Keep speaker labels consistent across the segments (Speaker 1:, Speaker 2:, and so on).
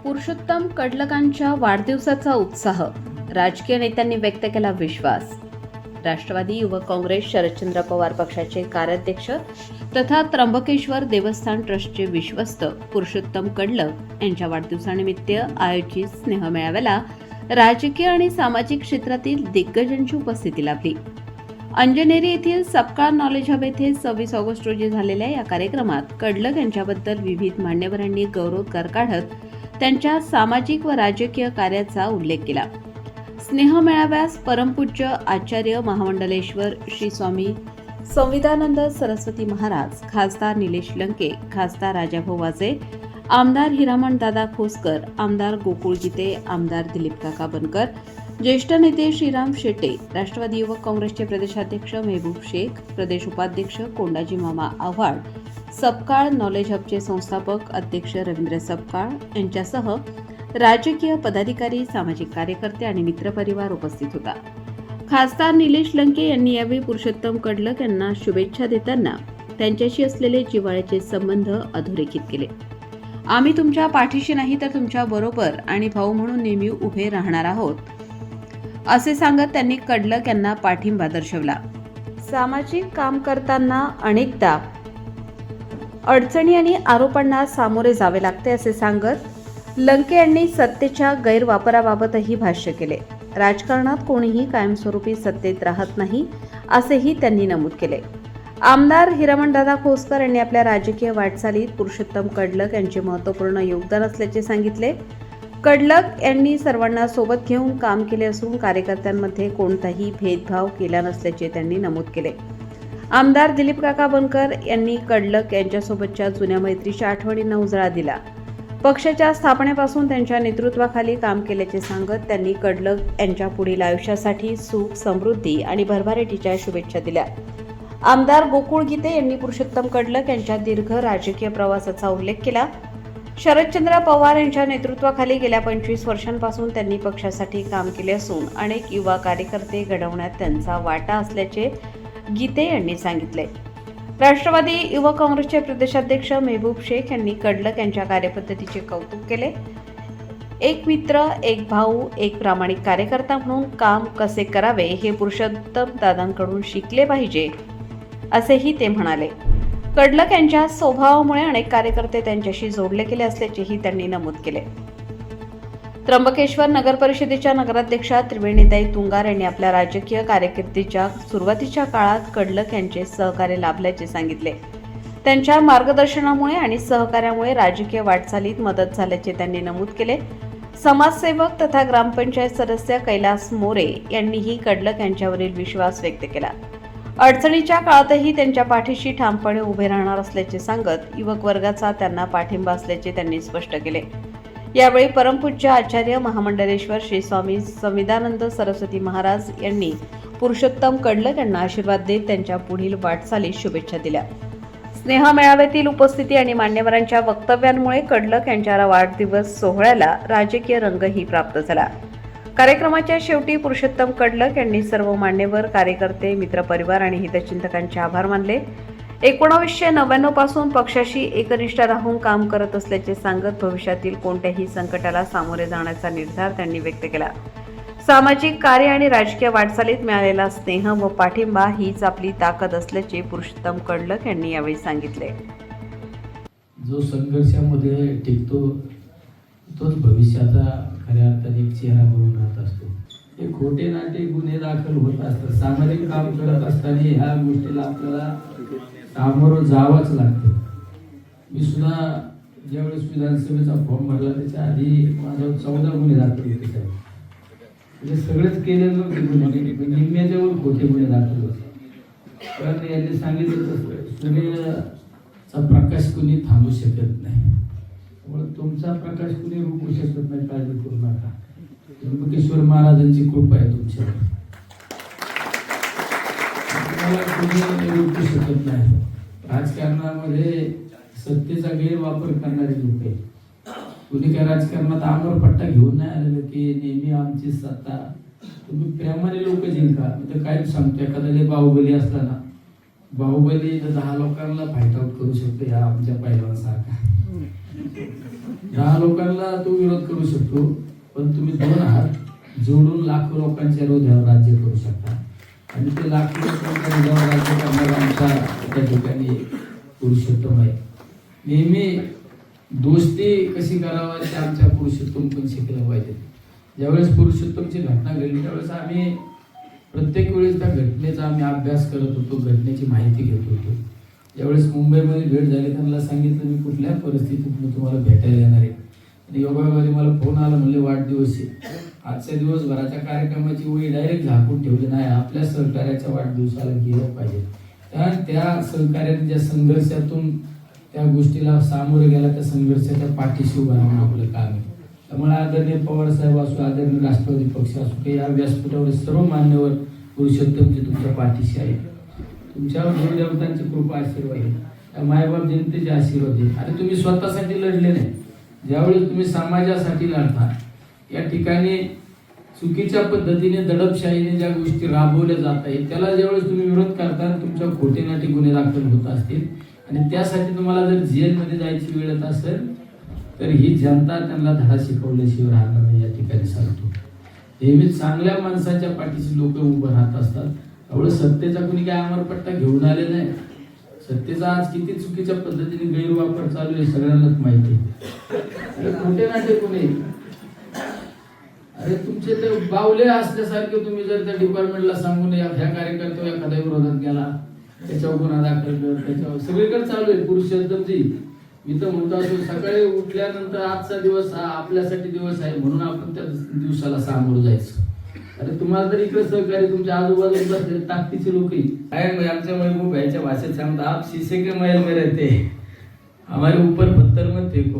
Speaker 1: पुरुषोत्तम कडलकांच्या वाढदिवसाचा उत्साह, राजकीय नेत्यांनी व्यक्त केला विश्वास. राष्ट्रवादी युवक काँग्रेस शरदचंद्र पवार पक्षाचे कार्याध्यक्ष तथा त्र्यंबकेश्वर देवस्थान ट्रस्टचे विश्वस्त पुरुषोत्तम कडलक यांच्या वाढदिवसानिमित्त आयोजित स्नेहमेळाव्याला राजकीय आणि सामाजिक क्षेत्रातील दिग्गजांची उपस्थिती लाभली. अंजनेरी येथील सपकाळ नॉलेज हब येथे 26 ऑगस्ट रोजी झालेल्या या कार्यक्रमात कडलक यांच्याबद्दल विविध मान्यवरांनी गौरवोद्गार काढत त्यांच्या सामाजिक व राजकीय कार्याचा उल्लेख केला. स्नेह मेळाव्यास परमपूज्य आचार्य महामंडलेश्वर श्री स्वामी संविदानंद सरस्वती महाराज, खासदार निलेश लंके, खासदार राजाभाऊ वाजे, आमदार हिरामण दादा खोसकर, आमदार गोकुळ गीते, आमदार दिलीप काका बनकर, ज्येष्ठ नेते श्रीराम शेटे, राष्ट्रवादी युवक काँग्रेसचे प्रदेशाध्यक्ष मेहबूब शेख, प्रदेश उपाध्यक्ष कोंडाजी मामा आव्हाड, सपकाळ नॉलेज हबचे संस्थापक अध्यक्ष रवींद्र सपकाळ यांच्यासह राजकीय पदाधिकारी, सामाजिक कार्यकर्ते आणि मित्रपरिवार उपस्थित होता. खासदार निलेश लंके यांनी यावेळी पुरुषोत्तम कडलक यांना शुभेच्छा देताना त्यांच्याशी असलेले जिव्हाळ्याचे संबंध अधोरेखित केले. आम्ही तुमच्या पाठीशी नाही तर तुमच्या बरोबर आणि भाऊ म्हणून नेहमी उभे राहणार आहोत असे सांगत त्यांनी कडलक यांना पाठिंबा दर्शवला. सामाजिक काम करताना अनेकदा अडचणी आणि आरोपांना सामोरे जावे लागते असे सांगत लंके यांनी सत्तेच्या गैरवापराबाबतही भाष्य केले. राजकारणात कोणीही कायमस्वरूपी सत्तेत राहत नाही असेही त्यांनी नमूद केले. आमदार हिरामणदादा खोसकर यांनी आपल्या राजकीय वाटचालीत पुरुषोत्तम कडलक यांचे महत्त्वपूर्ण योगदान असल्याचे सांगितले. कडलक यांनी सर्वांना सोबत घेऊन काम केले असून कार्यकर्त्यांमध्ये कोणताही भेदभाव केला नसल्याचे त्यांनी नमूद केले. आमदार दिलीप काका बनकर यांनी कडलक यांच्यासोबतच्या जुन्या मैत्रीच्या आठवणींना उजाळा दिला. पक्षाच्या स्थापनेपासून त्यांच्या नेतृत्वाखाली काम केल्याचे सांगत त्यांनी कडलक यांच्या पुढील आयुष्यासाठी सुख, समृद्धी आणि भरभराटीच्या शुभेच्छा दिल्या. आमदार गोकुळ गीते यांनी पुरुषोत्तम कडलक यांच्या दीर्घ राजकीय प्रवासाचा उल्लेख केला. शरदचंद्र पवार यांच्या नेतृत्वाखाली गेल्या 25 वर्षांपासून त्यांनी पक्षासाठी काम केले असून अनेक युवा कार्यकर्ते घडवण्यात त्यांचा वाटा असल्याचे गीते यांनी सांगितले. राष्ट्रवादी युवक काँग्रेसचे प्रदेशाध्यक्ष मेहबूब शेख यांनी कडलक यांच्या कार्यपद्धतीचे कौतुक केले. एक मित्र, एक भाऊ, एक प्रामाणिक कार्यकर्ता म्हणून काम कसे करावे हे पुरुषोत्तम दादांकडून शिकले पाहिजे असेही ते म्हणाले. कडलक यांच्या स्वभावामुळे अनेक कार्यकर्ते त्यांच्याशी जोडले गेले असल्याचेही त्यांनी नमूद केले. त्र्यंबकेश्वर नगर परिषदेच्या नगराध्यक्षा त्रिवेणीताई तुंगार यांनी आपल्या राजकीय कारकिर्दीच्या सुरुवातीच्या काळात कडलक यांचे सहकार्य लाभल्याचे सांगितले. त्यांच्या मार्गदर्शनामुळे आणि सहकार्यामुळे राजकीय वाटचालीत मदत झाल्याचे त्यांनी नमूद केले. समाजसेवक तथा ग्रामपंचायत सदस्य कैलास मोरे यांनीही कडलक यांच्यावरील विश्वास व्यक्त केला. अडचणीच्या काळातही त्यांच्या पाठीशी ठामपणे उभे राहणार असल्याचे सांगत युवक वर्गाचा त्यांना पाठिंबा असल्याचे त्यांनी स्पष्ट केले. यावेळी परमपूज्य आचार्य महामंडलेश्वर श्री स्वामी संविदानंद सरस्वती महाराज यांनी पुरुषोत्तम कडलक यांना आशीर्वाद देत त्यांच्या पुढील वाटचालीस शुभेच्छा दिल्या. स्नेह मेळाव्यातील उपस्थिती आणि मान्यवरांच्या वक्तव्यांमुळे कडलक यांच्या वाढदिवस सोहळ्याला राजकीय रंगही प्राप्त झाला. कार्यक्रमाच्या शेवटी पुरुषोत्तम कडलक यांनी सर्व मान्यवर, कार्यकर्ते, मित्रपरिवार आणि हितचिंतकांचे आभार मानले. 1999 पासून पक्षाशी एकनिष्ठ राहून काम करत असल्याचे सांगत भविष्यातील कोणत्याही संकटाला सामोरे जाण्याचा निर्धार त्यांनी व्यक्त केला. सामाजिक कार्य आणि राजकीय वाटचालीत मिळालेला स्नेह व पाठिंबा हीच आपली ताकद असल्याचे पुरुषोत्तम कडलक यांनी यावेळी सांगितले.
Speaker 2: जो संघर्षामध्ये टिकतो तोच भविष्याचा खऱ्या अर्थाने एक चेहरा बनून राहत असतो. हे खोटे नाटे गुन्हे दाखल होत असतात. सामाजिक काम करत असताना ह्या गोष्टीला आपल्याला सामोरं जावंच लागतं. मी सुद्धा ज्यावेळेस विधानसभेचा फॉर्म भरला त्याच्या आधी माझ्यावर 14 गुन्हे दाखल होते साहेब. म्हणजे सगळेच केलेलं होते गुन्हे, निम्म्याच्यावर खोटे गुन्हे दाखल होते. कारण यांनी सांगितलं तसं सूर्याचा प्रकाश कुणी थांबू शकत नाही. त्यामुळे तुमचा प्रकाश कुणी रोखू शकत नाही. काळजी करू नका. त्र्यंबकेश्वर महाराजांची कृपा आहे तुमच्यावर. तुम्हाला रोखू शकत नाही. राजकारणामध्ये सत्तेचा गैरवापर करणारे लोक आहेत. कुणी काय राजकारणात आमरपट्टा घेऊन नाही आलेलं की नेहमी आमची सत्ता. तुम्ही प्रेमाने लोक जिंका. मी तर काय सांगतो, एखाद्या बाहुबली असताना बाहुबली 10 लोकांना फाईट आउट करू शकतो या आमच्या पैलवानसारखा. 10 10 लोकांना तो विरोध करू शकतो, पण तुम्ही 2 हात जोडून लाखो लोकांच्या हृदयावर राज्य करू शकता. आणि ते लाखो लोकांच्या हृदयावर राज्य करणारा आमच्या त्या ठिकाणी पुरुषोत्तम आहे. नेहमी दोस्ती कशी करावी ते आमच्या पुरुषोत्तम पण शिकलं पाहिजे. ज्यावेळेस पुरुषोत्तमची घटना घडली त्यावेळेस आम्ही प्रत्येक वेळेस त्या घटनेचा आम्ही अभ्यास करत होतो, घटनेची माहिती घेत होतो. ज्यावेळेस मुंबईमध्ये भेट झाली त्यांना सांगितलं मी कुठल्या परिस्थितीत मी तुम्हाला भेटायला येणार आहे. आणि योगायोगाने मला फोन आला, म्हणले वाढदिवस आहे. आजच्या दिवसभराच्या कार्यक्रमाची वही डायरेक्ट झाकून ठेवली नाही, आपल्या सहकार्याच्या वाढदिवसाला गेलं पाहिजे. कारण त्या सहकार्याने ज्या संघर्षातून त्या गोष्टीला सामोरे गेला, त्या संघर्षाच्या पाठीशी उभं राहून आपलं काम आहे. त्यामुळे आदरणीय पवार साहेब असो, आदरणीय राष्ट्रवादी पक्ष असो, की या व्यासपीठावर सर्व मान्यवर पुरुषोत्तमजी तुमच्या पाठीशी आहे. तुमच्यावर गुरुदेवतांची कृपा आशीर्वाद आहे, त्या मायबाप जनतेचे आशीर्वाद आहे. आणि तुम्ही स्वतःसाठी लढले नाही. ज्यावेळेस तुम्ही समाजासाठी लढता, या ठिकाणी चुकीच्या पद्धतीने दडपशाहीने ज्या गोष्टी राबवल्या जात आहेत त्याला ज्यावेळेस तुम्ही विरोध करता, तुमच्या खोटेनाटे गुन्हे दाखल होत असतील आणि त्यासाठी तुम्हाला जर जेलमध्ये जायची वेळ येत असेल तर ही जनता त्यांना धडा शिकवल्याशिवाय राहणार नाही. या ठिकाणी सांगतो, नेहमीच चांगल्या माणसाच्या पाठीशी लोक उभं राहत असतात. एवढं सत्तेचा कुणी काय अमरपट्टा घेऊन आले नाही. सत्तेचा आज किती चुकीच्या पद्धतीने गैरवापर चालू आहे सगळ्यांनाच माहिती आहे. खोटे नाटे कोणी, अरे तुमचे ते बावले असल्यासारखे तुम्ही जर त्या डिपार्टमेंटला सांगून ह्या कार्यकर्त्यावर एखाद्या विरोधात गेला, त्याच्यावर गुन्हा दाखल कर, त्याच्यावर सगळीकडे चालू आहे. पुरुषोत्तमजी मी तर म्हणतो असो, सकाळी उठल्यानंतर आजचा दिवस हा आपल्यासाठी दिवस आहे म्हणून आपण त्या दिवसाला सामोरं जायचं. अरे तुम्हाला तर इकडे सहकारी तुमच्या आजूबाजूला ताकदीचे लोक काय आमच्या महबूब भाईच्या भाषेत सांगतात, आप शीशे के महल में रहते हमारे ऊपर पत्थर मत फेको.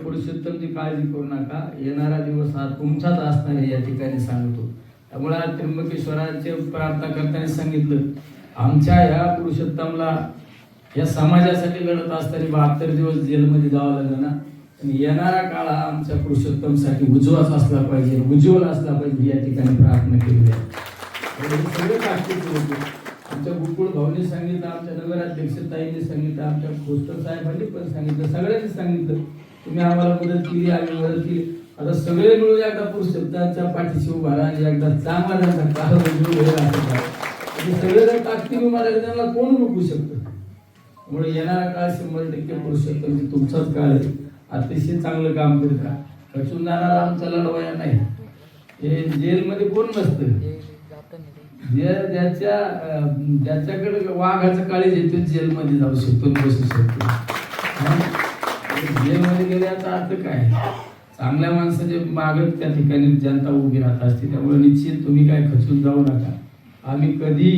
Speaker 2: पुरुषोत्तमची काळजी करू नका, येणारा दिवस हा तुमचाच असणार आहे या ठिकाणी सांगतो. त्यामुळे आज त्र्यंबकेश्वराचे प्रार्थना करताना सांगितलं, आमच्या ह्या पुरुषोत्तमला या समाजासाठी लढत असताना 72 दिवस जेलमध्ये जावं लागलं ना, आणि येणारा काळ हा आमच्या पुरुषोत्तमसाठी उज्ज्वल असला पाहिजे, उज्ज्वल असला पाहिजे या ठिकाणी प्रार्थना केली आहे. सगळे ताकदीचे लोक, आमच्या गोकुळ भाऊनी सांगितलं, आमच्या नगराध्यक्षताईंनी सांगितलं, आमच्या खोस्तर साहेबांनी पण सांगितलं, सगळ्यांनी सांगितलं तुम्ही आम्हाला मदत केली, आम्ही मदत केली. आता सगळे मिळून एकदा पुरुषोत्तमाच्या पाठीशी उभा राहा आणि एकदा चांगला त्यांचा काळ उज्ज्वल होईल असं करा. सगळे जर ताकदीने उभा राहिले त्यांना कोण रोखू शकतं. त्यामुळे येणारा काळ 100% पुरुषोत्तमजी तुमचाच काळ आहे. अतिशय चांगलं काम करत राहा. खचून जाणारा आमचा लढवाया नाही. हे जेलमध्ये कोण नसतं, ज्याच्याकडे वाघाचं काळीज येतो जेलमध्ये जाऊ शकतो, बसू शकतो. जेलमध्ये गेल्याचा अर्थ काय, चांगल्या माणसाचे मागत त्या ठिकाणी जनता उभी राहत असते. त्यामुळे निश्चित तुम्ही काय खचून जाऊ नका. आम्ही कधी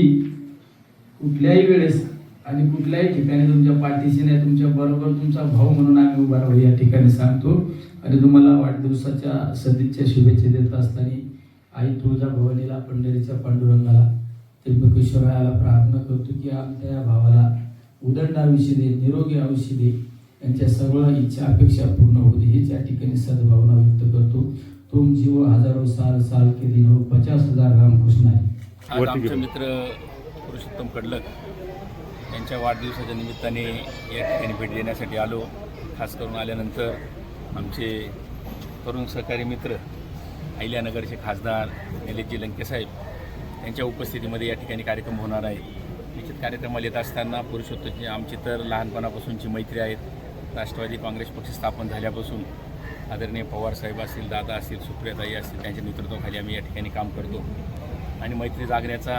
Speaker 2: कुठल्याही वेळेस आणि कुठल्याही ठिकाणी तुमच्या पाठीशी नाही, तुमच्या बरोबर तुमचा भाऊ म्हणून आम्ही उभा राहू या ठिकाणी सांगतो. आणि तुम्हाला वाढदिवसाच्या सदिच्छा शुभेच्छा देत असताना आई तुळजाभवानीला, पंढरीच्या पांडुरंगाला, त्र्यंबकेश्वराला प्रार्थना करतो की आमच्या या भावाला उदंड आयुष्य दे, निरोगी आयुष्य दे, यांच्या सर्व इच्छा अपेक्षा पूर्ण होऊ दे. हीच या ठिकाणी सद्भावना व्यक्त करतो. तुम जीव हजारो साल साल के दिन हो 50,000 रामकृष्ण आहे.
Speaker 3: आज आमचे मित्र पुरुषोत्तम कडलक यांच्या वाढदिवसाच्या निमित्ताने या ठिकाणी भेट देण्यासाठी आलो. खास करून आल्यानंतर आमचे तरुण सहकारी मित्र अहिल्यानगरचे खासदार निलेशजी लंकेसाहेब यांच्या उपस्थितीमध्ये या ठिकाणी कार्यक्रम होणार आहे. निश्चित कार्यक्रमाला येत असताना पुरुषोत्तमची आमची तर लहानपणापासूनची मैत्री आहेत. राष्ट्रवादी काँग्रेस पक्ष स्थापन झाल्यापासून आदरणीय पवारसाहेब असतील, दादा असतील, सुप्रियाताई असतील, त्यांच्या नेतृत्वाखाली आम्ही या ठिकाणी काम करतो. आणि मैत्री जागण्याचा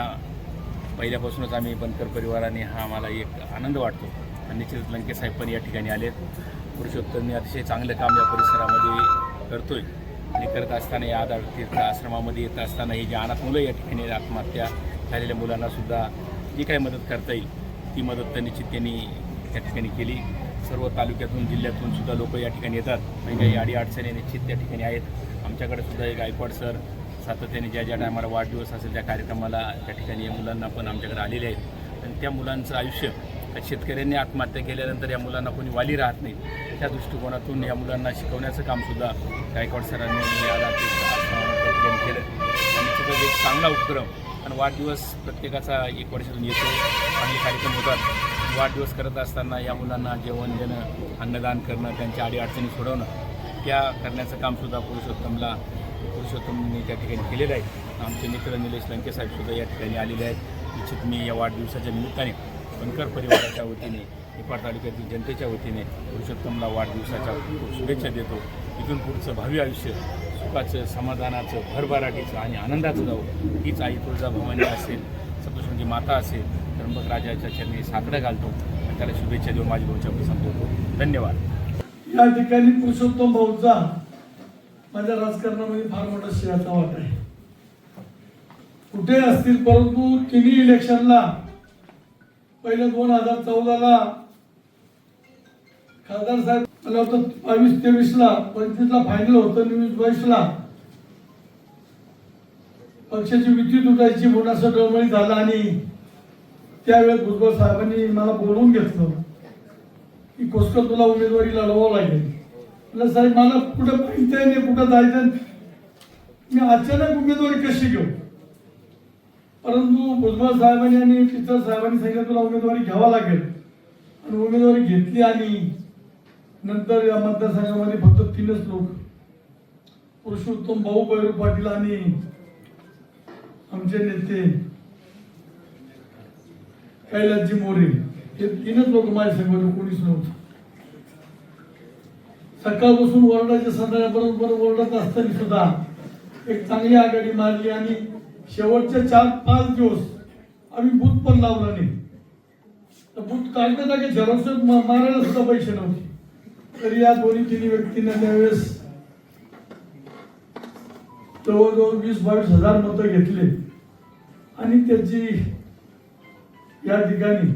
Speaker 3: पहिल्यापासूनच आम्ही बनकर परिवाराने हा आम्हाला एक आनंद वाटतो. आणि निश्चित लंकेसाहेब पण या ठिकाणी आलेत. पुरुषोत्तमने अतिशय चांगलं काम या परिसरामध्ये करतोय आणि करत असताना या आधार तीर्थ आश्रमामध्ये येत असताना ही जी अनाथ मुलं या ठिकाणी आत्महत्या झालेल्या मुलांनासुद्धा जी काही मदत करता येईल ती मदत तर निश्चित त्यांनी त्या ठिकाणी केली. सर्व तालुक्यातून जिल्ह्यातून सुद्धा लोक या ठिकाणी येतात. काही काही अडीअडचणी निश्चित त्या ठिकाणी आहेत. आमच्याकडे सुद्धा एक गायकवाड सर सातत्याने ज्या टायमाला वाढदिवस असेल त्या कार्यक्रमाला त्या ठिकाणी या मुलांना पण आमच्याकडे आलेले आहेत. आणि त्या मुलांचं आयुष्य शेतकऱ्यांनी आत्महत्या केल्यानंतर या मुलांना कोणी वाली राहत नाही, त्या दृष्टिकोनातून या मुलांना शिकवण्याचं कामसुद्धा गायकवाड सरांनी त्या ठिकाणी केलं. आणि तिथं एक चांगला उपक्रम. आणि वाढदिवस प्रत्येकाचा एक वर्षातून येतो, चांगले कार्यक्रम होतात. वाढदिवस करत असताना या मुलांना जेवण देणं, अन्नदान करणं, त्यांच्या अडीअडचणी सोडवणं पालख्या करण्याचं कामसुद्धा पुरुषोत्तमनी त्या ठिकाणी केलेलं आहे. आमचे मित्र निलेश लंके साहेबसुद्धा या ठिकाणी आलेले आहेत. निश्चित मी या वाढदिवसाच्या निमित्ताने बनकर परिवाराच्या वतीने निफाड तालुक्यातील जनतेच्या वतीने पुरुषोत्तमला वाढदिवसाच्या खूप शुभेच्छा देतो. इथून पुढचं भावी आयुष्य सुखाचं, समाधानाचं, भरभराटीचं आणि आनंदाचं जावं हीच आई तुळजाभवानी असेल, सप्तशृंगी माता असेल, त्र्यंबक राजाच्या चरणी साकडं घालतो आणि त्याला शुभेच्छा देऊन माझी 2 शब्द संपवतो. धन्यवाद.
Speaker 4: या ठिकाणी पुरुषोत्तम भाऊचा माझ्या राजकारणामध्ये फार मोठा श्रेयाचा वाटा आहे. कुठे असतील, परंतु तिन्ही इलेक्शनला पहिलं 2014ला खासदार साहेब मला होतं, 22-23ला 25ला फायनल होतं, 22-22ला पक्षाची युती तुटायची म्हणून असं डळमळीत झालं आणि त्यावेळेस भुजबळ साहेबांनी मला बोलवून घेतलं की कोसकर तुला उमेदवारी लढवावं लागेल. म्हटलं साहेब मला कुठं माहिती आहे नाही, कुठं जायचं, मी अचानक उमेदवारी कशी घेऊ. परंतु भुजबळ साहेबांनी आणि चित्र साहेबांनी सांगितलं तुला उमेदवारी घ्यावा लागेल आणि उमेदवारी घेतली. आणि नंतर या मतदारसंघामध्ये फक्त 3च लोक, पुरुषोत्तम भाऊ, भैरू पाटील आणि आमचे नेते कैलासजी मोरे, हे 3च लोक माझ्या संघात, कोणीच नव्हतं. सकाळपासून ओरडाच्या संध्याकाळपर्यंत ओरडत असताना सुद्धा एक चांगली आघाडी मारली आणि शेवटचे 4-5 दिवस आम्ही बूथ पण लावला नाही. तर बूथ काढण्याचा की झेरॉक्स मारायला सुद्धा पैसे नव्हते. तरी या 2-3 व्यक्तींना त्यावेळेस जवळजवळ 20-22 हजार मतं घेतले आणि त्याची या ठिकाणी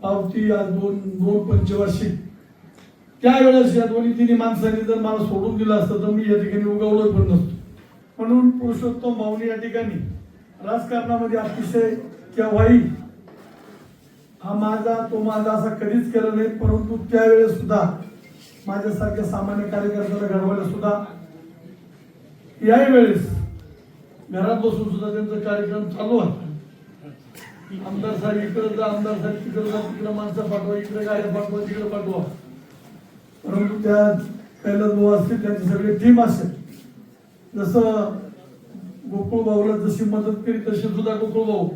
Speaker 4: पावती आज 2 पंचवार्षिक. त्यावेळेस या 2-3 माणसांनी जर मला सोडून दिलं असतं तर मी या ठिकाणी उगवलं पण नसतो. म्हणून पुरुषोत्तम भाऊनी या ठिकाणी राजकारणामध्ये अतिशय केव्हाही हा माझा तो माझा असा कधीच केला नाही. परंतु त्यावेळेस सुद्धा माझ्यासारख्या सामान्य कार्यकर्त्याला घडवायला सुद्धा याही वेळेस घरात बसून सुद्धा त्यांचा कार्यक्रम चालू होता. आमदार साहेब इकडे जा, आमदार साहेब तिकडे जा, तिकडे माणसं पाठवा, इकडे गाड्या पाठवा, तिकडे पाठवा. परंतु त्या कैलास भाऊ असतील, त्यांची सगळी टीम असेल. जसं गोकुळ भाऊला जशी मदत केली तशी सुद्धा गोकुळ भाऊ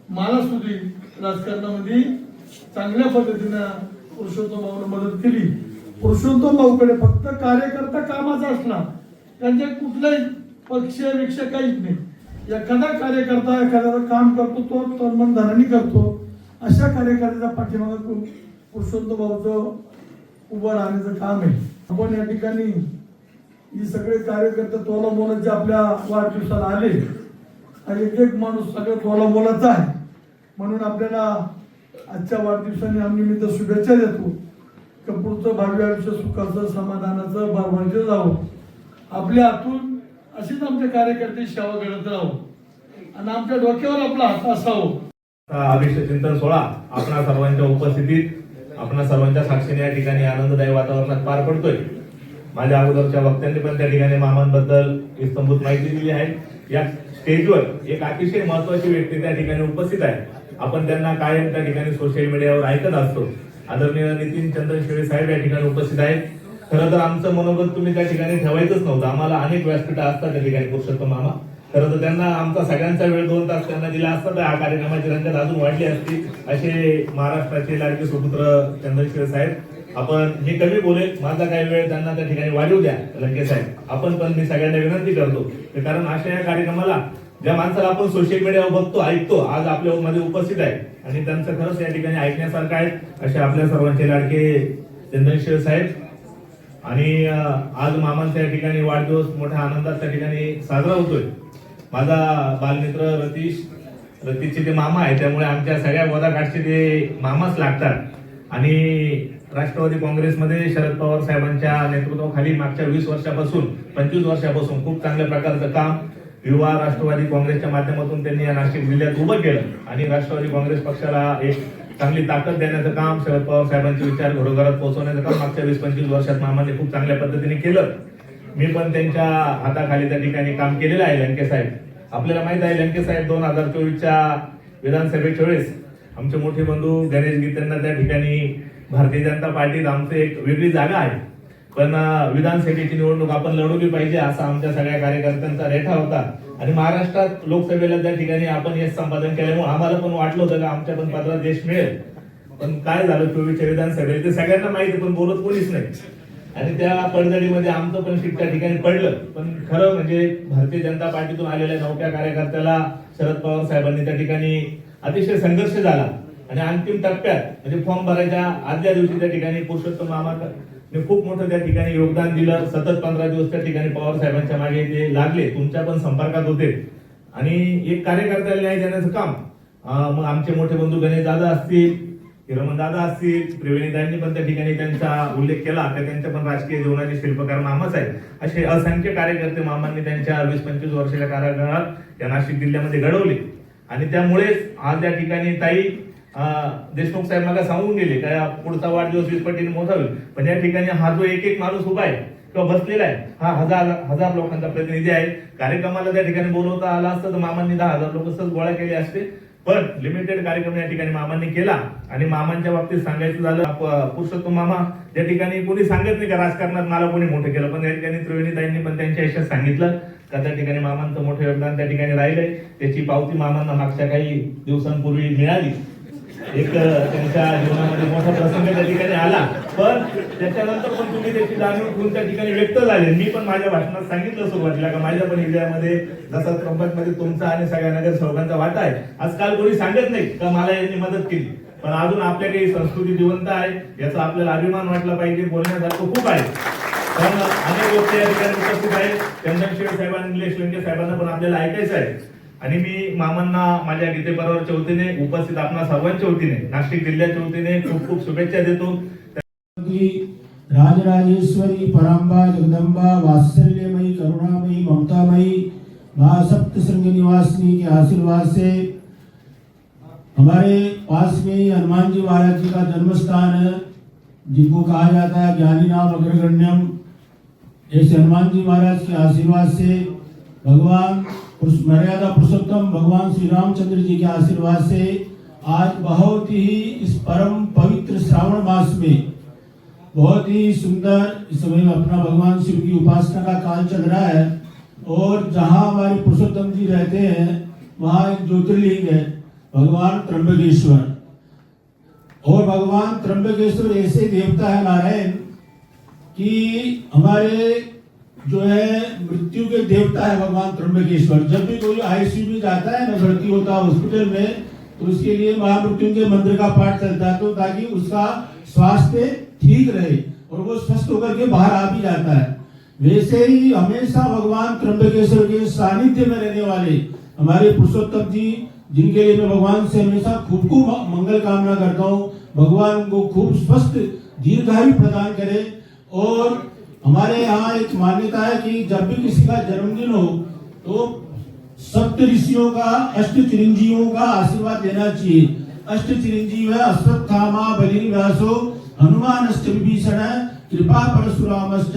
Speaker 4: मला सुद्धा राजकारणामध्ये चांगल्या पद्धतीनं पुरुषोत्तम भाऊने मदत केली. पुरुषोत्तम भाऊकडे फक्त कार्यकर्ता कामाचा असणार, त्यांच्या कुठलाही पक्ष विक्ष काहीच नाही. एखादा कार्यकर्ता एखाद्याचं काम करतो तो तन धनाने करतो. अशा कार्यकर्त्याच्या पाठीमागे पुरुषोत्तम भाऊचं उभं राहण्याचं काम आहे. आपण या ठिकाणी ही सगळे कार्यकर्ते तोला मोलाचे आपल्या वाढदिवसाला आले आणि एक माणूस सगळं तोला मोलाचा आहे. म्हणून आपल्याला आजच्या वाढदिवसाने आम्ही निमित्त शुभेच्छा देतो की पुढचं भावी आयुष्य सुखाचं, समाधानाचं, भरभराटीचं जावं. आपल्या हातून अशीच आमच्या कार्यकर्ते सेवा घडत राहावं आणि आमच्या डोक्यावर आपला हात असावं.
Speaker 5: अभिषेक चिंतन सोहळा आपणा सर्वांच्या उपस्थितीत, आपणा सर्वांच्या साक्षीने या ठिकाणी आनंददायी वातावरणात पार पडतोय. माझ्या अगोदरच्या वक्त्यांनी पण त्या ठिकाणी मामांबद्दल इस्तंभूत माहिती दिली आहे. या स्टेजवर एक अतिशय महत्वाची व्यक्ती त्या ठिकाणी उपस्थित आहे. आपण त्यांना कायम त्या ठिकाणी सोशल मीडियावर ऐकत असतो. आदरणीय नितीन चंद्र शेळे साहेब या ठिकाणी उपस्थित आहेत. खरं तर आमचं मनोगत तुम्ही त्या ठिकाणी ठेवायचंच नव्हतं. आम्हाला अनेक व्यासपीठा असतात त्या ठिकाणी पुरुषोत्तम मामा. खरं तर त्यांना आमचा सगळ्यांचा वेळ 2 तास त्यांना दिला असता तर हा कार्यक्रमाची रंगत अजून वाढली असती. असे महाराष्ट्राचे लाडके सुपुत्र चंद्रशेखर साहेब, आपण हे कमी बोलेल, माझा काही वेळ त्यांना त्या ठिकाणी वाढवू द्या लंके साहेब. आपण पण मी सगळ्यांना विनंती करतो कारण अशा या कार्यक्रमाला ज्या माणसाला आपण सोशल मीडियावर बघतो, ऐकतो, आज आपल्या मध्ये उपस्थित आहे आणि त्यांचं खरंच या ठिकाणी ऐकण्यासारखं आहे. असे आपल्या सर्वांचे लाडके चंद्रशेखर साहेब. आणि आज मामांच्या या ठिकाणी वाढदिवस मोठ्या आनंदात त्या ठिकाणी साजरा होतोय. माझा बालमित्र रतीशचे ते मामा आहे, त्यामुळे आमच्या सगळ्या गोदाकाठचे ते मामाच लागतात. आणि राष्ट्रवादी काँग्रेसमध्ये शरद पवार साहेबांच्या नेतृत्वाखाली मागच्या 20 वर्षापासून 25 वर्षापासून खूप चांगल्या प्रकारचं काम युवा राष्ट्रवादी काँग्रेसच्या माध्यमातून त्यांनी या नाशिक जिल्ह्यात उभं केलं आणि राष्ट्रवादी काँग्रेस पक्षाला एक चांगली ताकद देण्याचं काम, शरद पवार साहेबांचे विचार घरोघरात पोहोचवण्याचं काम मागच्या 20-25 वर्षात मामाने खूप चांगल्या पद्धतीने केलं. मी पण त्यांच्या हाताखाली त्या ठिकाणी काम केलेलं आहे. लंके साहेब, आपल्याला माहित आहे लंके साहेब 2024च्या विधानसभेच्या वेळेस आमचे मोठे बंधू गणेश गीतेंना त्या ठिकाणी भारतीय जनता पार्टीत आमचं एक वेगळी जागा आहे. पण विधानसभेची निवडणूक आपण लढवली पाहिजे असा आमच्या सगळ्या कार्यकर्त्यांचा रेठा होता. आणि महाराष्ट्रात लोकसभेला त्या ठिकाणी आपण यश संपादन केल्यामुळे आम्हाला पण वाटलं होतं का आमच्या पण पदरात यश मिळेल. पण काय झालं 24च्या विधानसभेला ते सगळ्यांना माहिती, पण बोलत कोणीच नाही. आणि त्या पडझडीमध्ये आमचं पण सीट त्या ठिकाणी पडलं. पण खरं म्हणजे भारतीय जनता पार्टीतून आलेल्या नौक्या कार्यकर्त्याला शरद पवार साहेबांनी त्या ठिकाणी अतिशय संघर्ष झाला. आणि अंतिम टप्प्यात म्हणजे फॉर्म भरायच्या आदल्या दिवशी त्या ठिकाणी पुरुषोत्तम मामाने खूप मोठं त्या ठिकाणी योगदान दिलं. सतत 15 दिवस त्या ठिकाणी पवार साहेबांच्या मागे ते लागले, तुमच्या पण संपर्कात होते. आणि एक कार्यकर्त्याला न्याय देण्याचं काम मग आमचे मोठे बंधू गणेश दादा असतील, हिरमन दादा असतील, त्रिवेणीदांनी पण त्या ठिकाणी त्यांचा उल्लेख केला की त्यांच्या पण राजकीय जीवनाचे शिल्पकार मामाच आहेत. असे असंख्य कार्यकर्ते मामांनी त्यांच्या 20-25 वर्षाच्या कार्यकाळात या नाशिक जिल्ह्यामध्ये घडवले. आणि त्यामुळेच आज त्या ठिकाणी ताई देशमुख साहेब मला सांगून गेले का पुढचा वाढदिवस 20 पटीने मोठा होईल. पण या ठिकाणी हा जो एक माणूस उभा आहे किंवा बसलेला आहे हा हजार लोकांचा प्रतिनिधी आहे. कार्यक्रमाला त्या ठिकाणी बोलवता आला असतं तर मामांनी 10,000 लोक सहज गोळा केले असते. पण लिमिटेड कार्यक्रम या ठिकाणी मामांनी केला. आणि मामांच्या बाबतीत सांगायचं झालं पुरुषोत्तम मामा या ठिकाणी कोणी सांगत नाही का राजकारणात मला कोणी मोठं केलं, पण या ठिकाणी त्रिवेणीताईंनी पण त्यांच्या आयुष्यात सांगितलं का त्या ठिकाणी मामांचं मोठं योगदान त्या ठिकाणी राहिलंय. त्याची पावती मामांना मागच्या काही दिवसांपूर्वी मिळाली. एक त्यांच्या जीवनामध्ये मोठा प्रसंग त्या ठिकाणी आला. पण त्याच्यानंतर पण तुम्ही त्याची जाणीव ठेवून त्या ठिकाणी व्यक्त झाले. मी पण माझ्या भाषणात सांगितलं सुरुवातीला का माझ्या पण विजयामध्ये जसा त्र्यंबकमध्ये तुमचा आणि सगळ्या नगर सेवकांचा वाटा आहे. आजकाल कोणी सांगत नाही का मला यांनी मदत केली, पण अजून आपल्या काही संस्कृती जिवंत आहे याचा आपल्याला अभिमान वाटला पाहिजे. बोलण्यासारखं खूप आहे. पण अनेक गोष्टी या ठिकाणी उपस्थित आहेत. चंदनशेठ साहेबांना, निलेश लंके साहेबांना पण आपल्याला ऐकायचं आहे. आणि मी मामांना माझ्या गीतेबरोबरच्या वतीने उपस्थित आपणा सर्वांच्या वतीने नाशिक जिल्ह्याच्या वतीने खूप खूप शुभेच्छा देतो.
Speaker 6: राजराजेश्वरी परांबा जगदम्बा वात्सल्यमयी करुणामयी ममतामयी मां सप्तशृंग निवासिनी के आशीर्वाद से हमारे पास में ही हनुमान जी महाराज जी का जन्म स्थान है, जिनको कहा जाता है ज्ञानी नाम अग्रगण्यम। ऐसे हनुमान जी महाराज के आशीर्वाद से भगवान मर्यादा पुरुषोत्तम भगवान श्री रामचंद्र जी के आशीर्वाद से आज बहुत ही इस परम पवित्र श्रावण मास में बहुत ही सुंदर इस समय अपना भगवान शिव की उपासना का काल चल रहा है। और जहाँ हमारे पुरुषोत्तम जी रहते हैं वहाँ एक ज्योतिर्लिंग है भगवान त्र्यंबकेश्वर। और भगवान त्र्यंबकेश्वर ऐसे देवता है नारायण कि हमारे जो है मृत्यु के देवता है भगवान त्र्यंबकेश्वर। जब भी कोई आईसीयू में जाता है ना, भर्ती होता है हॉस्पिटल में, तो उसके लिए महामृत्युंजय मंत्र का पाठ चलता है, तो ताकि उसका स्वास्थ्य ठीक रहे और वो स्वस्थ होकर के बाहर आ भी जाता है। वैसे ही हमेशा भगवान त्र्यंबकेश्वर के सानिध्य में रहने वाले हमारे पुरुषोत्तम जी, जिनके लिए मैं भगवान से हमेशा खूब खूब मंगल कामना करता हूँ, भगवान उनको खूब स्वस्थ दीर्घायु प्रदान करे। और हमारे यहाँ एक मान्यता है कि जब भी किसी का जन्मदिन हो तो सप्त ऋषियों का, अष्ट चिरंजीवियों का आशीर्वाद लेना चाहिए। अष्ट चिरंजीव है अश्वत्थामा बलिर्व्यासो हनुमानश्च विभीषण कृपा परशुरामश्च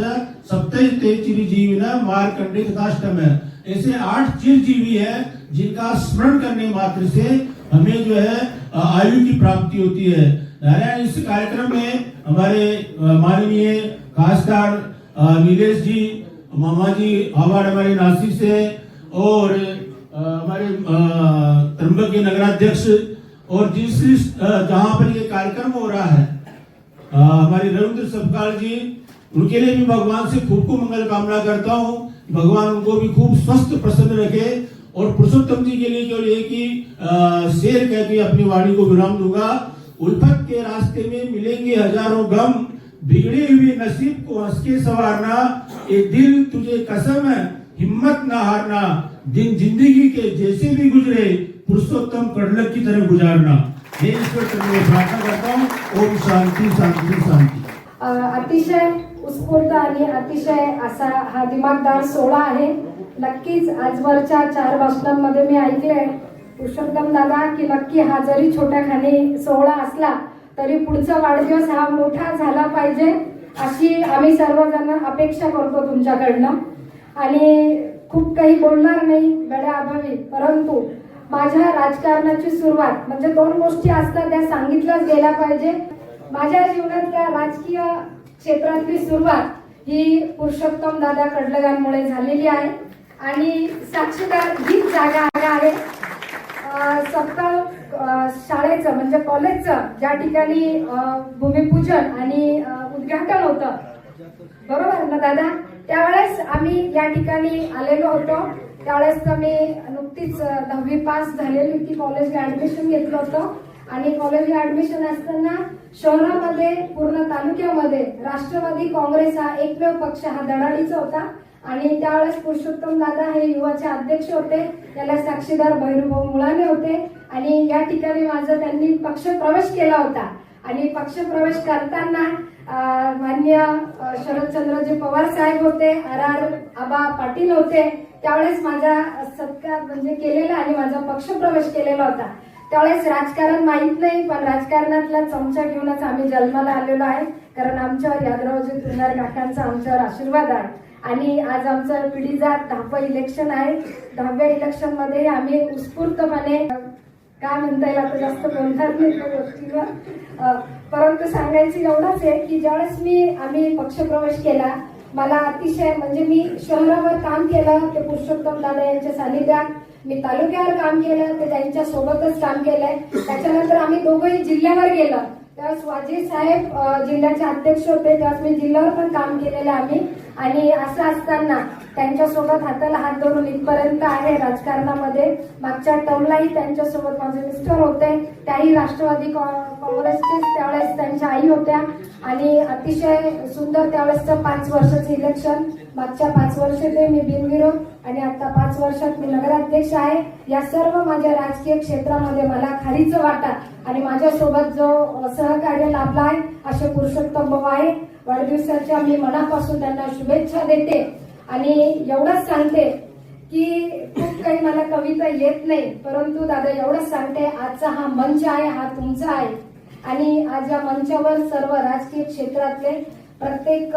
Speaker 6: सप्तैते चिरंजीविन मार्कंडे तथाष्टम। ऐसे 8 चिरंजीवी है जिनका स्मरण करने मात्र से हमें जो है आयु की प्राप्ति होती है। नारायण, इस कार्यक्रम में हमारे माननीय खासदार नीलेश जी, मामा जी अवार्ड हमारे नासिक से, और हमारे त्र्यंबक के नगराध्यक्ष, और जिस जहाँ पर ये कार्यक्रम हो रहा है हमारे रविंद्र सबकाल जी, उनके लिए भी भगवान से खूब खूब मंगल कामना करता हूँ। भगवान उनको भी खूब स्वस्थ प्रसन्न रखे। और पुरुषोत्तम जी के लिए केवल एक ही शेर कह के अपनी वाणी को विराम दूंगा। उल्फत के रास्ते में मिलेंगे हजारों गम, बिगड़े हुए नसीब को हंस के संवारना, ये दिल तुझे कसम है हिम्मत ना हारना, दिन जिंदगी के जैसे भी गुजरे पुरुषोत्तम कडलक की तरह गुजारना। हे ईश्वर से मैं प्रार्थना करता हूँ। ओम शांति शांति शांति।
Speaker 7: अतिशय उत्स्फूर्त आणि अतिशय असा हा दिमागदार सोहळा आहे। नक्कीच आजवरच्या 4 भाषणांमध्ये मी ऐकले पुरुषोत्तम दादा की नक्की हा जरी छोट्या खाणी सोहळा असला तरी पुढचा वाढदिवस हा मोठा झाला पाहिजे अशी आम्ही सर्वजण अपेक्षा करतो तुमच्याकडनं। आणि खूप काही बोलणार नाही वेळाअभावी, परंतु माझ्या राजकारणाची सुरुवात म्हणजे 2 गोष्टी असतात त्या सांगितल्याच गेल्या पाहिजे। माझ्या जीवनातल्या राजकीय क्षेत्रातली सुरुवात ही पुरुषोत्तम दादा कडलगांमुळे झालेली आहे आणि साक्षीदार हीच जागा आहे. सप्ताह शाळेचं म्हणजे कॉलेजचं ज्या ठिकाणी भूमिपूजन आणि उद्घाटन होतं, बरोबर ना दादा, त्यावेळेस आम्ही या ठिकाणी आलेलो होतो. त्यावेळेस मी नुकतीच 10वी पास झालेली होती, कॉलेजला ऍडमिशन घेतलं होतं आणि कॉलेजला ऍडमिशन असताना शहरामध्ये पूर्ण तालुक्यामध्ये राष्ट्रवादी काँग्रेस हा एकमेव पक्ष हा धडाडीचा होता आणि त्यावेळेस पुरुषोत्तम दादा हे युवाचे अध्यक्ष होते. याला साक्षीदार भैरूभाऊ मुळाने होते आणि या ठिकाणी माझा त्यांनी पक्ष प्रवेश केला होता आणि पक्ष प्रवेश करताना माननीय शरदचंद्रजी पवार साहेब होते, RR आबा पाटील होते. त्यावेळेस माझा सत्कार म्हणजे केलेला आणि माझा पक्ष प्रवेश केलेला होता. त्यावेळेस राजकारण माहित नाही, पण राजकारणातला चमचा घेऊनच आम्ही जन्माला आलेलो आहे, कारण आमच्यावर यादवरावजी तुंगार काकांचा आमच्यावर आशीर्वाद आहे. आणि आज आमचं पिढीजात 10वं इलेक्शन आहे. 10व्या इलेक्शन मध्ये आम्ही उत्स्फूर्तपणे काय म्हणता येईल, आता जास्त बोलणार नाही त्या गोष्टीवर, परंतु सांगायचं एवढंच आहे की ज्यावेळेस आम्ही पक्षप्रवेश केला, मला अतिशय म्हणजे मी शहरावर काम केलं ते पुरुषोत्तम दादा यांच्या सानिध्यात, मी तालुक्यावर काम केलं ते त्यांच्या सोबतच काम केलंय. त्याच्यानंतर आम्ही दोघंही जिल्ह्यावर गेलो. त्यावेळेस वाजे साहेब जिल्ह्याचे अध्यक्ष होते, त्यावेळेस मी जिल्ह्यावर पण काम केलेलं आम्ही. आणि असं असताना त्यांच्यासोबत हाताला हात धरून इथपर्यंत आहे राजकारणामध्ये. मागच्या टर्मलाही त्यांच्यासोबत माझे मिस्टर होते, त्याही राष्ट्रवादी काँग्रेसचे त्यावेळेस त्यांच्या आई होत्या आणि अतिशय सुंदर त्यावेळेसचं 5 वर्षाचं इलेक्शन. मागच्या 5 वर्ष ते मी बिनविरोध आणि आता 5 वर्षात मी नगराध्यक्ष आहे. या सर्व माझ्या राजकीय क्षेत्रामध्ये मला खारीचं वाटा आणि माझ्यासोबत जो सहकार्य लाभला आहे असे पुरुषोत्तम भाऊ आहे. वाढदिवसाच्या मी मनापासून त्यांना शुभेच्छा देते आणि एवढंच सांगते की खूप काही मला कविता येत नाही, परंतु दादा एवढंच सांगते, आजचा हा मंच आहे हा तुमचा आहे आणि आज या मंचावर सर्व राजकीय क्षेत्रातले प्रत्येक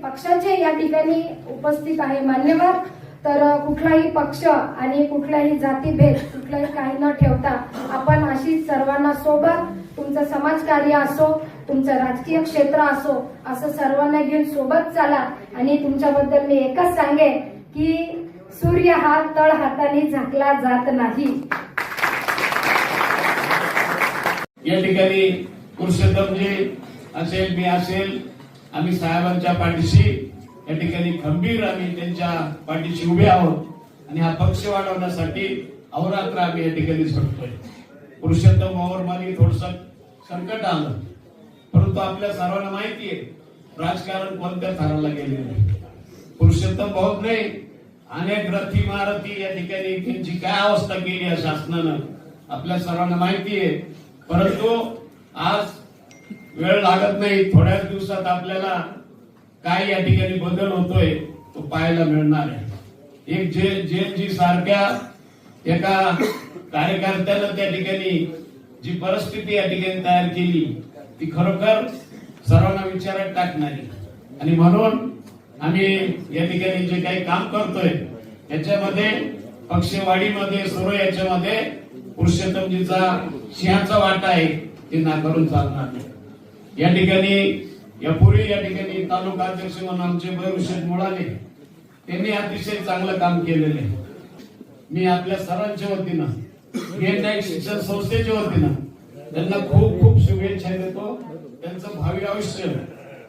Speaker 7: पक्षाचे या ठिकाणी उपस्थित आहे मान्यवर. तर कुठलाही पक्ष आणि कुठलाही जातीभेद कुठलाही काही न ठेवता आपण अशीच सर्वांना सोबत, तुमचं समाजकार्य असो, तुमचं राजकीय क्षेत्र असो, असं सर्वांना घेऊन सोबत चाला. आणि तुमच्याबद्दल मी एकच सांगेन की सूर्य हा तळ हाताने झाकला जात नाही.
Speaker 2: या ठिकाणी पुरुषोत्तमजी असेल, मी असेल, आम्ही साहेबांच्या पाठीशी या ठिकाणी खंबीर आम्ही त्यांच्या पाठीशी उभे आहोत आणि हा पक्ष वाढवण्यासाठी अहोरात्र आम्ही या ठिकाणी झटतोय. पुरुषोत्तम भाऊवर मागे थोडस संकट आलं, परंतु आपल्या सर्वांना माहिती आहे राजकारण कोणत्या थराला गेलेलं आहे. पुरुषोत्तम भाऊ नाही, अनेक रथी महारथी या ठिकाणी त्यांची काय अवस्था केली आहे शासनानं आपल्या सर्वांना माहिती आहे. परंतु आज वेळ लागत नाही, थोड्याच दिवसात आपल्याला काय या ठिकाणी बदल होतोय तो पाहायला मिळणार आहे. एक जेलजी सारख्या एका कार्यकर्त्यानं त्या ठिकाणी जी परिस्थिती या ठिकाणी तयार केली ती खरोखर सर्वांना विचारात टाकणारी. आणि म्हणून आम्ही या ठिकाणी जे काही काम करतोय याच्यामध्ये पक्षवाढीमध्ये सर्व याच्यामध्ये पुरुषोत्तमजीचा सिंहाचा वाटा आहे, ते नाकारून चालणार नाही. या ठिकाणी यापूर्वी या ठिकाणी तालुका अध्यक्ष म्हणून आमचे भैरूभाऊ मुळाने त्यांनी अतिशय चांगलं काम केलेलं आहे. मी आपल्या सर्वांच्या वतीनं शिक्षण संस्थेच्या वतीनं त्यांना खूप खूप शुभेच्छा देतो. त्यांचं भावी आयुष्य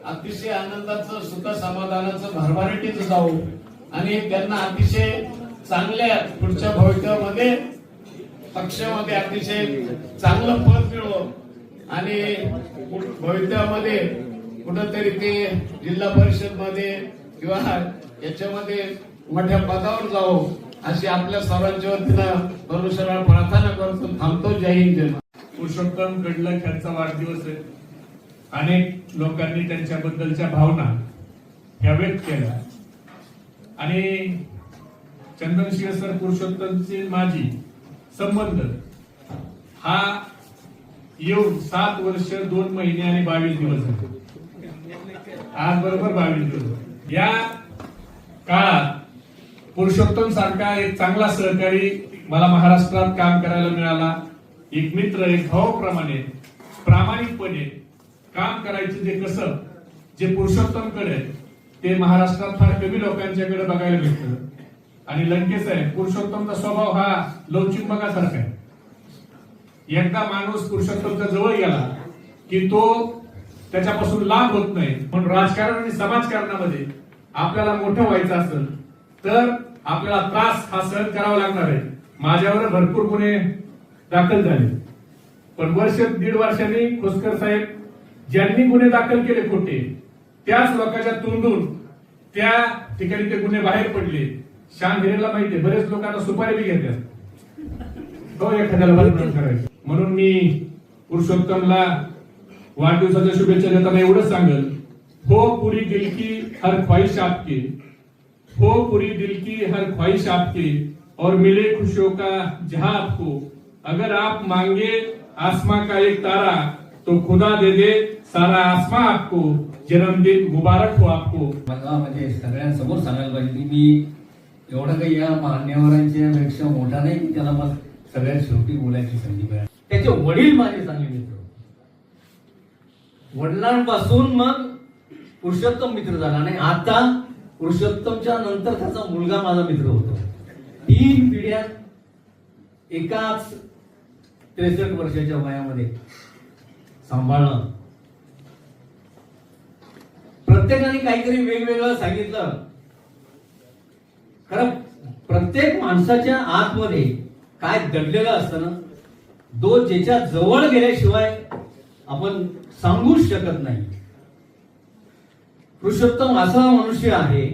Speaker 2: अतिशय आनंदाचं, सुख समाधानाचं, भरभराटीचं जाऊ आणि त्यांना अतिशय चांगल्या पुढच्या भविष्यामध्ये पक्षामध्ये अतिशय चांगलं पद मिळो आणि भविष्यामध्ये कुठंतरी ते जिल्हा परिषद मध्ये किंवा याच्यामध्ये मोठ्या पदावर जावो अशी आपल्या सर्वांच्या वतीनं परमेश्वराला प्रार्थना करतो. थांबतो. जय हिंद, जय महाराष्ट्र.
Speaker 8: पुरुषोत्तम कडलक यांचा वाढदिवस आहे. अनेक लोकांनी त्यांच्याबद्दलच्या भावना ह्या व्यक्त केल्या आणि चंदनशिव सर पुरुषोत्तमचे माझी संबंध हा येऊन 7 वर्ष 2 महिने आणि 22 दिवस झाले. आज बरोबर 22 दिवस. या काळात पुरुषोत्तम सारखा एक चांगला सहकारी मला महाराष्ट्रात काम करायला मिळाला. एक मित्र, एक भावाप्रमाणे प्रामाणिकपणे काम करायचं जे कसं जे पुरुषोत्तमकडे आहे ते महाराष्ट्रात फार कमी लोकांच्याकडे बघायला मिळतं. आणि लंके साहेब, पुरुषोत्तमचा स्वभाव हा लवचिंबकासारखा आहे. एकदा माणूस पुरुषोत्तमच्या जवळ गेला की तो त्याच्यापासून लाभ होत नाही. म्हणून राजकारण आणि समाजकारणामध्ये आपल्याला मोठं व्हायचं असेल तर आपल्याला त्रास हा सहन करावा लागणार आहे. माझ्यावर भरपूर गुन्हे दाखल झाले, पण वर्ष दीड वर्षांनी खोसकर साहेब ज्यांनी गुन्हे दाखल केले खोटे, त्याच लोकांच्या तोंडून त्या ठिकाणी ते गुन्हे बाहेर पडले. शान हिरेला माहितीये, बरेच लोकांना सुपारी बी घेतात, तो एखाद्याला बदनाम करायचं. म्हणून मी पुरुषोत्तमला वाढदिवसाच्या शुभेच्छा देताना एवढंच सांगेल, हो पूरी दिल की हर ख्वाहिश आपकी, हो पूरी दिल की हर ख्वाहिश आपकी, और मिले खुशियों का जहां आपको. अगर आप मांगे आसमां का एक तारा तो खुदा दे दे सारा आसमां आपको. जन्मदिन मुबारक हो आपको.
Speaker 9: मला म्हणजे सगळ्यांसमोर सांगायला पाहिजे की मी एवढं काही या मान्यवरांच्या पेक्षा मोठा नाही की त्याला मग सगळ्यात शेवटी बोलायची संधी मिळाली. त्याचे वडील माझे चांगले मित्र, वडिलांपासून मग पुरुषोत्तम मित्र झाला आणि आता पुरुषोत्तमच्या नंतर त्याचा मुलगा माझा मित्र होतो. 3 पिढ्या एकाच 63 वर्षाच्या वयामध्ये सांभाळणं. प्रत्येकाने काहीतरी वेगवेगळं सांगितलं. खरं प्रत्येक माणसाच्या आतमध्ये काय दडलेलं असतं ना, तो ज्याच्या जवळ गेल्याशिवाय आपण सांगूच शकत नाही. पुरुषोत्तम असा मनुष्य आहे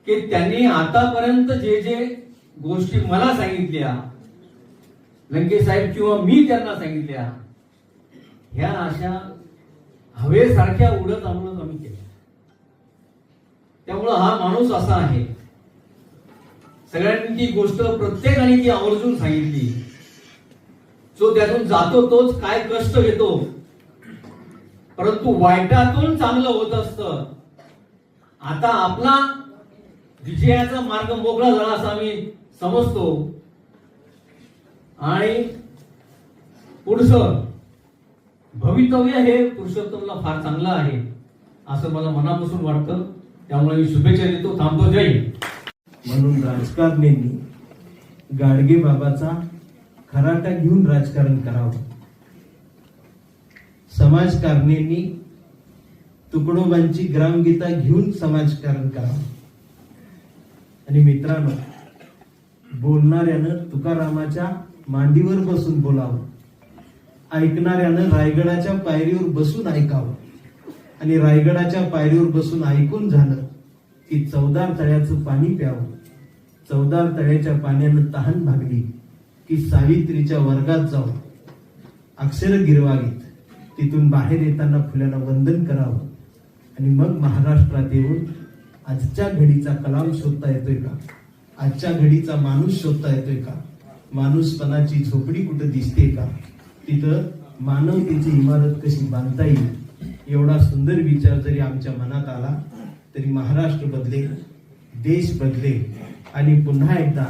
Speaker 9: की त्यांनी आतापर्यंत जे जे गोष्टी मला सांगितल्या, लंके साहेब किंवा मी त्यांना सांगितल्या, ह्या अशा हवेसारख्या उडत आम्हाला आम्ही केल्या. त्यामुळं हा माणूस असा आहे, सगळ्यांनी ती गोष्ट प्रत्येकाने ती आवर्जून सांगितली. जो त्यातून जातो तोच काय कष्ट घेतो, परंतु वाईटातून चांगलं होत असतं. आता आपला विजयाचा मार्ग मोकळा झाला असं आम्ही समजतो आणि पुढचं भवितव्य हे पुरुषोत्तमला फार चांगलं आहे असं मला मनापासून वाटतं. त्यामुळे मी शुभेच्छा देतो. थांबतो. जय हिंद.
Speaker 10: म्हणून राजकारण्यांनी गाडगे बाबाचा खराटा घेऊन राजकारण करावं. समाजकारण्यांनी तुकडोबांची ग्रामगीता घेऊन समाजकारण करावं. आणि मित्रांनो, बोलणाऱ्यानं तुकारामाच्या मांडीवर बसून बोलावं, ऐकणाऱ्यानं रायगडाच्या पायरीवर बसून ऐकावं. आणि रायगडाच्या पायरीवर बसून ऐकून झालं की 14 तळ्याचं पाणी प्यावं. 14 तळ्याच्या पाण्यानं तहान भागली की सावित्रीच्या वर्गात जाऊन अक्षर गिरवावीत, तिथून बाहेर येताना फुलांना वंदन करावं. आणि मग महाराष्ट्रात येऊन आजच्या घडीचा कलाम शोधता येतोय का, आजच्या घडीचा माणूस शोधता येतोय का, माणूसपणाची झोपडी कुठं दिसते का, तिथं मानवतेची इमारत कशी बांधता येईल, एवढा सुंदर विचार जरी आमच्या मनात आला तरी महाराष्ट्र बदलेल, देश बदलेल. आणि पुन्हा एकदा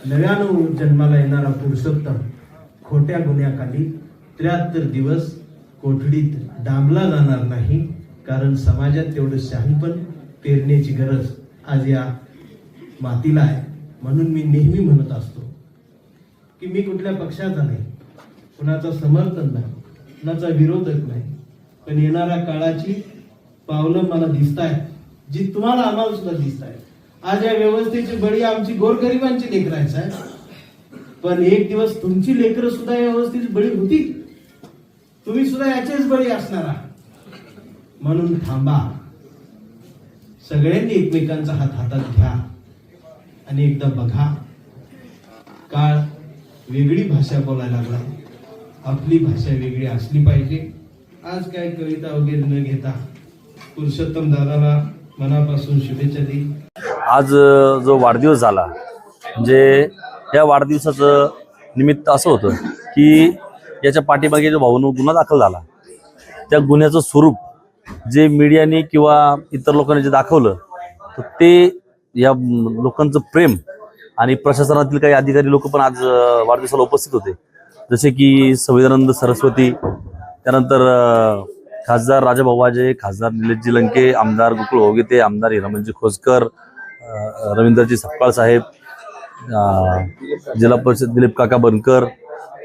Speaker 10: नव्यानं जन्माला येणारा पुरुषोत्तम खोट्या गुन्ह्याखाली 73 दिवस कोठडीत डांबला जाणार नाही. कारण समाजात तेवढं शहाणपण पेरण्याची गरज आज या मातीला आहे. म्हणून मी नेहमी म्हणत असतो की मी कुठल्या पक्षाचा नाही, कुणाचा समर्थन नाही, कुणाचा विरोधक नाही, पण येणाऱ्या काळाची पावलं मला दिसत आहेत, जी तुम्हाला आम्हाला सुद्धा दिसत आहेत. आज या व्यवस्थेची बळी आमची गोरगरिबांची लेकरांची आहे, पण एक दिवस तुमची लेकरं सुद्धा या व्यवस्थेची बळी होती, तुम्ही सुद्धा याचेच बळी असणार आहात. म्हणून थांबा, सगळ्यांनी एकमेकांचा हात हातात घ्या आणि एकदा बघा. काळ वेगळी भाषा बोलायला लागला, आपली भाषा वेगळी असली पाहिजे. आज काय कविता वगैरे न घेता पुरुषोत्तम दादाला मनापासून शुभेच्छा देईल.
Speaker 11: आज जो वाढदिवस झाला, म्हणजे या वाढदिवसाचं निमित्त असं होतं की याच्या पाठीमागे जो भावना गुन्हा दाखल झाला, त्या गुन्ह्याचं स्वरूप जे मीडियाने किंवा इतर लोकांनी जे दाखवलं, तर ते या लोकांचं प्रेम आणि प्रशासनातील काही अधिकारी लोक पण आज वाढदिवसाला उपस्थित होते, जसे की संविधानानंद सरस्वती, त्यानंतर खासदार राजाभाऊ वाजे, खासदार निलेशजी लंके, आमदार गोकुळ होगीते, आमदार हिरामणजी खोसकर, रवींद्रजी सपकाळ साहेब, जिल्हा परिषद दिलीप काका बनकर,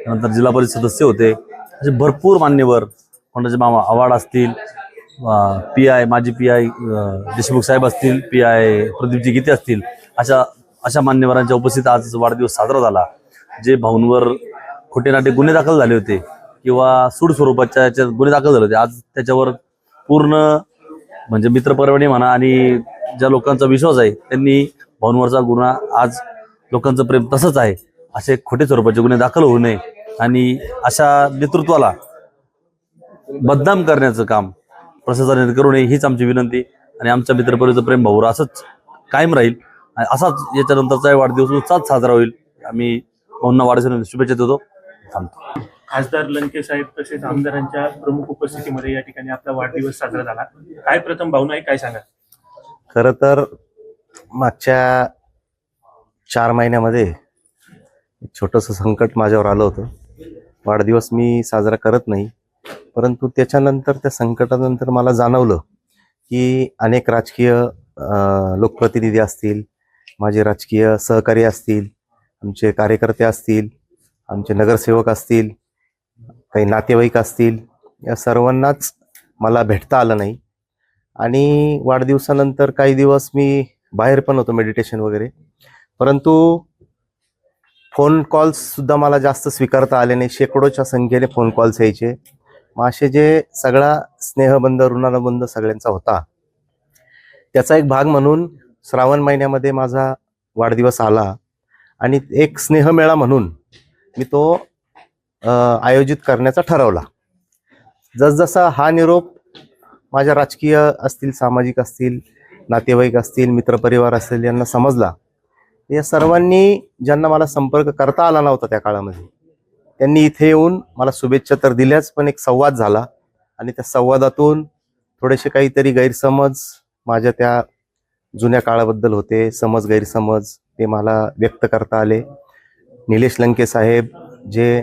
Speaker 11: नंतर जिल्हा परिषद सदस्य होते. असे भरपूर मान्यवर, कोणाचे मामा आव्हाड असतील, PI माजी PI देशमुख साहेब असतील, PI प्रदीपजी गीते असतील, अशा मान्यवरांच्या उपस्थितीत आज वाढदिवस साजरा झाला. जे भाऊंवर खोटे नाटे गुन्हे दाखल झाले होते किंवा सूड स्वरूपाच्या याच्यात गुन्हे दाखल झाले होते, आज त्याच्यावर पूर्ण म्हणजे मित्रपरिवार म्हणा आणि ज्या लोकांचा विश्वास आहे त्यांनी भाऊंवरचा गुन्हा, आज लोकांचं प्रेम तसंच आहे, असे खोटे स्वरूपाचे गुन्हे दाखल होऊ नये आणि अशा नेतृत्वाला बदनाम करण्याचं काम प्रशासनाने करू नये हीच आमची विनंती. आणि आमच्या मित्रपरिवाराचं प्रेम भाऊवर असंच कायम राहील आणि असाच याच्यानंतरचा वाढदिवस उत्साहात साजरा होईल. आम्ही भाऊंना वाढदिवसाच्या शुभेच्छा देतो. थांबतो.
Speaker 12: खासदार लंके साहेब तसेच आमदारांच्या प्रमुख उपस्थितीमध्ये या ठिकाणी आपला वाढदिवस साजरा झाला. काय प्रथम भावना आहे, काय सांगा?
Speaker 13: खरं तर मागच्या 4 महिन्यामध्ये एक छोटंसं संकट माझ्यावर आलं होतं. वाढदिवस मी साजरा करत नाही, परंतु त्याच्यानंतर त्या संकटानंतर मला जाणवलं की अनेक राजकीय लोकप्रतिनिधी असतील, माझे राजकीय सहकारी असतील, आमचे कार्यकर्ते असतील, आमचे नगरसेवक असतील, काही नातेवाईक असतील, या सर्वांनाच मला भेटता आलं नाही. आणि वाढदिवसानंतर काही दिवस मी बाहेर पण होतो मेडिटेशन वगैरे, परंतु फोन कॉल्स सुद्धा मला जास्त स्वीकारता आले नाही. शेकडोच्या संख्येने फोन कॉल्स यायचे. मग असे जे सगळा स्नेहबंध ऋणानुबंध सगळ्यांचा होता, त्याचा एक भाग म्हणून श्रावण महिन्यामध्ये माझा वाढदिवस आला आणि एक स्नेहमेळा म्हणून मी तो आयोजित करण्याचा ठरवला. जसजसा हा निरोप माझ्या राजकीय असतील, सामाजिक असतील, नातेवाईक असतील, मित्रपरिवार असतील यांना समजला, या सर्वांनी ज्यांना मला संपर्क करता आला नव्हता त्या काळामध्ये, त्यांनी इथे येऊन मला शुभेच्छा तर दिल्याच, पण एक संवाद झाला आणि त्या संवादातून थोडेसे काहीतरी गैरसमज माझ्या त्या जुन्या काळाबद्दल होते, समज गैरसमज, ते मला व्यक्त करता आले. निलेश लंके साहेब जे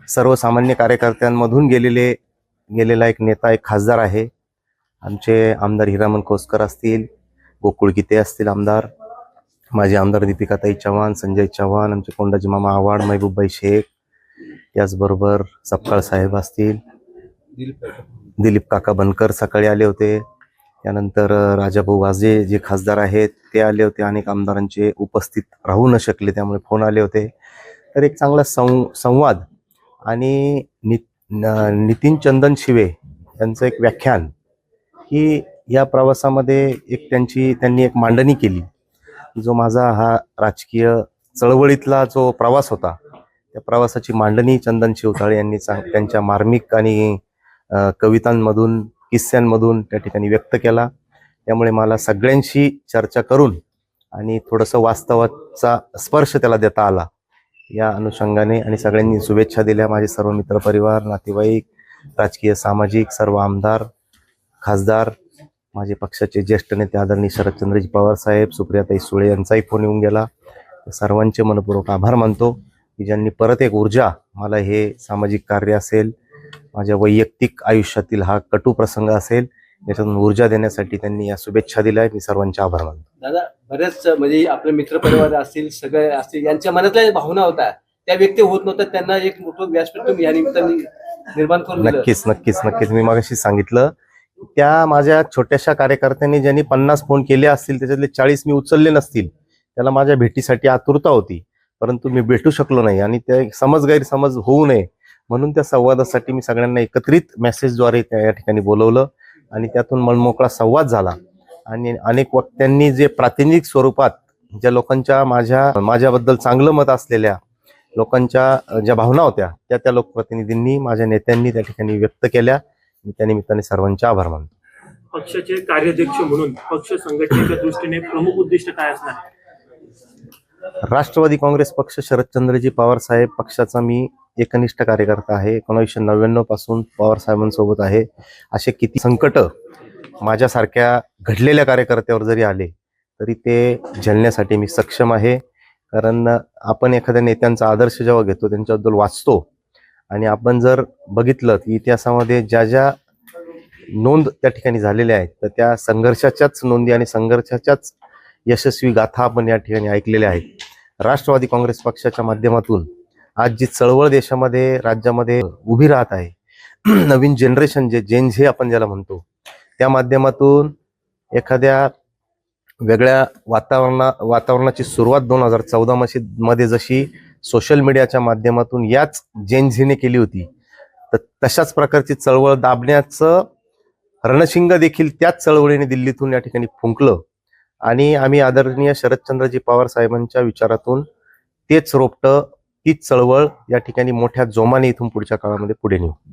Speaker 13: सर्वसामान्य कार्यकर्त्यांमधून गेलेला एक नेता, एक खासदार आहे. आमचे आमदार हिरामण खोसकर असतील, गोकुळ गीते असतील आमदार, माझे आमदार दीपिकाताई चव्हाण, संजय चव्हाण, आमचे कोंडाजी मामा आव्हाड, महबूबबाई शेख, त्याचबरोबर सपकाळ साहेब असतील, दिलीप काका बनकर सकाळी आले होते. त्यानंतर राजाभाऊ वाजे जे खासदार आहेत ते आले होते. अनेक आमदारांचे उपस्थित राहू न शकले त्यामुळे फोन आले होते. तर एक चांगला संवाद आणि नितीन चंदन शिवे यांचं एक व्याख्यान, की या प्रवासामध्ये एक त्यांनी एक मांडणी केली. जो माझा हा राजकीय चळवळीतला जो प्रवास होता, त्या प्रवासाची मांडणी चंदन शिवताळे यांनी त्यांच्या मार्मिक आणि कवितांमधून, किस्स्यांमधून त्या ठिकाणी व्यक्त केला. त्यामुळे मला सगळ्यांशी चर्चा करून आणि थोडंसं वास्तवाचा स्पर्श त्याला देता आला. या अनुषंगाने आणि सगळ्यांनी शुभेच्छा दिल्या. माझे सर्व मित्रपरिवार, नातेवाईक, राजकीय सामाजिक सर्व आमदार, खासदार, माझे पक्षाचे ज्येष्ठ नेते आदरणीय शरदचंद्रजी पवार साहेब, सुप्रियाताई सुळे यांचाही फोन येऊन गेला. सर्वांचे मनपूर्वक आभार मानतो की ज्यांनी परत एक ऊर्जा मला हे सामाजिक कार्य असेल, माझ्या वैयक्तिक आयुष्यातील हा कटू प्रसंग असेल, याच्यातून ऊर्जा देण्यासाठी त्यांनी या शुभेच्छा दिल्या. मी सर्वांचे आभार मानतो.
Speaker 14: दादा, बरेच म्हणजे आपले मित्रपरिवार असतील, सगळे असतील, यांच्या मनातल्या भावना होत्या त्या व्यक्त होत नव्हत्या, त्यांना एक मोठं व्यासपीठ तुम्ही या निमित्ताने निर्माण करून दिलं.
Speaker 13: नक्कीच मी मागाशी सांगितलं, त्या माझ्या छोट्याशा कार्यकर्त्यांनी ज्यांनी 50 फोन केले असतील त्याच्यातले 40 मी उचलले नसतील. त्याला माझ्या भेटीसाठी आतुरता होती, परंतु मी भेटू शकलो नाही आणि ते गैरसमज होऊ नये म्हणून त्या संवादासाठी मी सगळ्यांना एकत्रित मेसेजद्वारे या ठिकाणी बोलवलं आणि त्यातून मनमोकळा संवाद झाला. आणि अनेक वक्त्यांनी जे प्रातिनिधिक स्वरूपात ज्या लोकांच्या माझ्याबद्दल चांगलं मत असलेल्या लोकांच्या ज्या भावना होत्या त्या लोकप्रतिनिधींनी, माझ्या नेत्यांनी त्या ठिकाणी व्यक्त केल्या. मी त्या निमित्ताने सर्वांचे आभार मानतो.
Speaker 12: पक्षाचे कार्याध्यक्ष म्हणून पक्ष संघटनेच्या दृष्टीने प्रमुख उद्दिष्ट काय असणार?
Speaker 13: राष्ट्रवादी काँग्रेस पक्ष, शरदचंद्रजी पवार साहेब पक्षाचा मी एकनिष्ठ कार्यकर्ता आहे. 1999 पासून पवार साहेबांसोबत आहे. असे किती संकट माझ्यासारख्या घडलेल्या कार्यकर्त्यावर जरी आले तरी ते झेलण्यासाठी मी सक्षम आहे. कारण आपण एखाद्या नेत्यांचा आदर्श जेव्हा घेतो, त्यांच्याबद्दल वाचतो आणि आपण जर बघितलं की इतिहासामध्ये ज्या नोंद त्या ठिकाणी झालेल्या आहेत, तर त्या संघर्षाच्याच नोंदी आणि संघर्षाच्याच यशस्वी गाथा आपण या ठिकाणी ऐकलेल्या आहेत. राष्ट्रवादी काँग्रेस पक्षाच्या माध्यमातून आज जी चळवळ देशामध्ये राज्यामध्ये उभी राहत आहे, नवीन जनरेशन जे जेन झे आपण ज्याला म्हणतो, त्या माध्यमातून एखाद्या वेगळ्या वातावरणाची सुरुवात 2014 मध्ये जशी सोशल मीडियाच्या माध्यमातून याच जेन झीने केली होती, तर तशाच प्रकारची चळवळ दाबण्याचं रणशिंग देखील त्याच चळवळीने दिल्लीतून या ठिकाणी फुंकलं आणि आम्ही आदरणीय शरदचंद्रजी पवार साहेबांच्या विचारातून तेच रोपटं, तीच चळवळ या ठिकाणी मोठ्या जोमाने इथून पुढच्या काळामध्ये पुढे नेऊ.